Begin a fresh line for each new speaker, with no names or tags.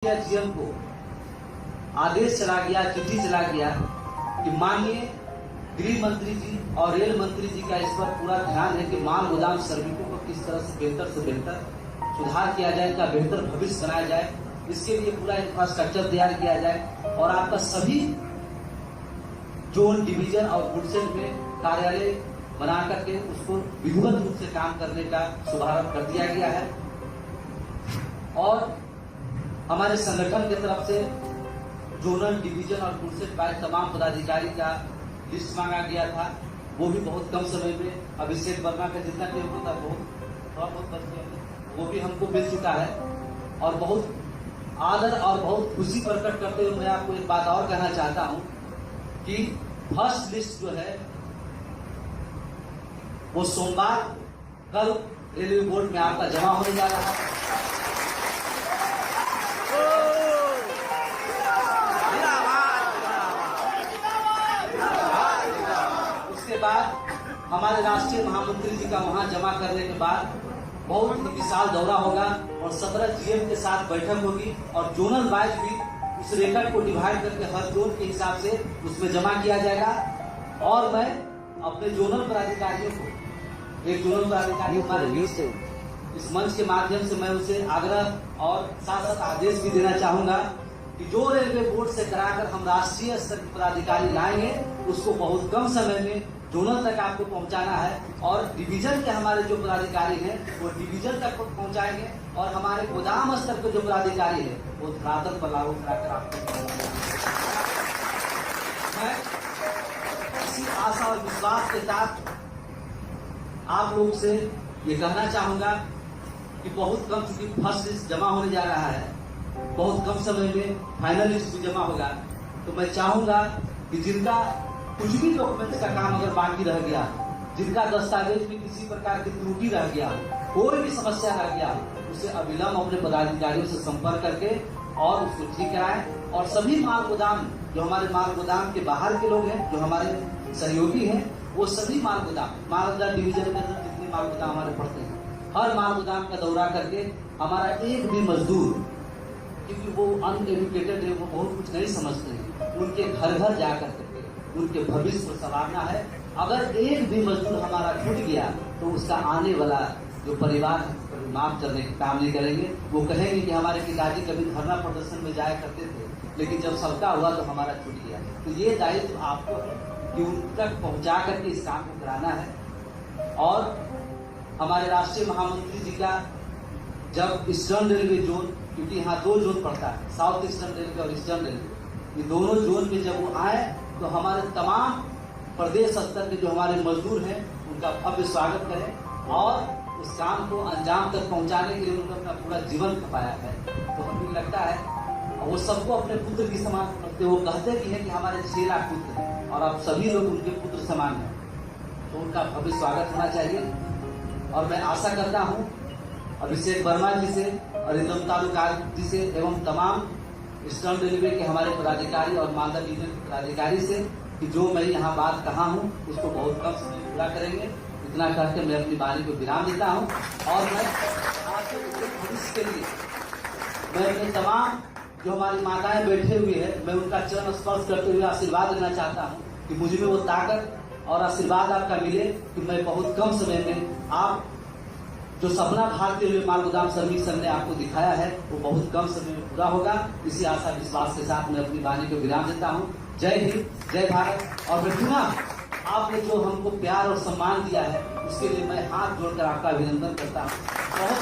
India GM को आदेश चला गया, चिट्ठी चला गया कि माननीय गृह मंत्री जी और रेल मंत्री जी का इस पर पूरा ध्यान है कि माल गोदाम श्रमिकों को किस तरह से बेहतर सुधार किया जाए, इनका बेहतर भविष्य बनाया जाए, इसके लिए पूरा इंफ्रास्ट्रक्चर तैयार किया जाए और आपका सभी जोन, डिवीजन और गुडसेट में कार्यालय बना करके उसको विधिवत रूप से काम करने का शुभारंभ कर दिया गया है। और हमारे संगठन की तरफ से जोनल, डिवीजन और गुडसेट का तमाम पदाधिकारी का लिस्ट मांगा गया था, वो भी बहुत कम समय में अभिषेक वर्मा का जितना टेबल था बहुत बच गया, वो भी हमको मिल चुका है। और बहुत आदर और बहुत खुशी प्रकट करते हुए मैं आपको एक बात और कहना चाहता हूं कि फर्स्ट लिस्ट जो है वो सोमवार कल रेलवे बोर्ड में आपका जमा होने जा रहा है। उसके बाद हमारे राष्ट्रीय महामंत्री जी का वहां जमा करने के बाद बहुत ही विशाल दौरा होगा और 17 जीएम के साथ बैठक होगी और जोनल वाइज भी उस रेकर्ड को डिवाइड करके हर जोन के हिसाब से उसमें जमा किया जाएगा। और मैं अपने जोनल पदाधिकारियों को, एक जोनल पदाधिकारी हमारे इस मंच के माध्यम से मैं उसे आग्रह और साथ साथ आदेश भी देना चाहूंगा कि जो रेलवे बोर्ड से कराकर हम राष्ट्रीय स्तर के पदाधिकारी लाएंगे उसको बहुत कम समय में जोनल तक आपको पहुंचाना है और डिवीजन के हमारे जो पदाधिकारी हैं वो डिवीजन तक पहुंचाएंगे और हमारे गोदाम स्तर के जो पदाधिकारी है वो धरातल पर लागू कराकर आपको। मैं इसी आशा और विश्वास के साथ आप लोग से ये कहना चाहूंगा कि बहुत कम, चूंकि फर्स्ट लिस्ट जमा होने जा रहा है, बहुत कम समय में फाइनल लिस्ट भी जमा होगा, तो मैं चाहूंगा कि जिनका कुछ भी डॉक्यूमेंट्स का काम अगर बाकी रह गया, जिनका दस्तावेज में किसी प्रकार की त्रुटि रह गया, कोई भी समस्या रह गया, उसे अविलंब अपने पदाधिकारियों से संपर्क करके और उसको ठीक कराएं। और सभी माल गोदाम, जो हमारे माल गोदाम के बाहर के लोग हैं, जो हमारे सहयोगी हैं, वो सभी माल गोदाम डिवीजन के अंदर जितने माल गोदाम हमारे पड़ते हैं, हर माल गोदाम का दौरा करके हमारा एक भी मजदूर, क्योंकि वो अनएजुकेटेड है, वो बहुत कुछ नहीं समझते हैं, उनके घर घर जाकर करके उनके भविष्य को संवारना है। अगर एक भी मजदूर हमारा छूट गया तो उसका आने वाला जो परिवार माफ करने का काम नहीं करेंगे। वो कहेंगे कि हमारे पिताजी कभी धरना प्रदर्शन में जाया करते थे, लेकिन जब सबका हुआ तो हमारा छूट गया। तो ये दायित्व आपको है कि उन तक पहुंचा करके इस काम को कराना है। और हमारे राष्ट्रीय महामंत्री जी का जब ईस्टर्न रेलवे जोन, क्योंकि यहाँ 2 जोन पड़ता है, साउथ ईस्टर्न रेलवे और ईस्टर्न रेलवे, ये दोनों जोन में जब वो आए तो हमारे तमाम प्रदेश स्तर के जो हमारे मजदूर हैं उनका भव्य स्वागत करें और उस काम को अंजाम तक पहुंचाने के लिए उन्होंने अपना पूरा जीवन खपाया है। तो हमें लगता है वो सबको अपने पुत्र की समान समझते, वो कहते भी हैं कि हमारे 6 लाख पुत्र हैं और आप सभी लोग उनके पुत्र समान हैं, तो उनका भव्य स्वागत होना चाहिए। और मैं आशा करता हूँ अभिषेक वर्मा जी से, अरिंदम तालुकार जी से एवं तमाम ईस्टर्न रेलवे के हमारे पदाधिकारी और मालदा डिवीजन के पदाधिकारी से कि जो मैं यहाँ बात कहा हूँ उसको बहुत कम समय में पूरा करेंगे। इतना करके मैं अपनी वाणी को विराम देता हूँ और मैं आपके भविष्य के लिए मैं अपने तमाम जो हमारी माताएं बैठे हुए हैं, मैं उनका चरण स्पर्श करते हुए आशीर्वाद लेना चाहता हूँ कि मुझे में वो ताकत और आशीर्वाद आपका मिले कि मैं बहुत कम समय में आप जो सपना भारतीय रेलवे माल गोदाम श्रमिक संघ ने आपको दिखाया है वो बहुत कम समय में पूरा होगा। इसी आशा विश्वास के साथ मैं अपनी वाणी को विराम देता हूँ। जय हिंद, जय भारत। और मैं पुनः आपने जो हमको प्यार और सम्मान दिया है उसके लिए मैं हाथ जोड़कर आपका अभिनंदन करता हूँ। बहुत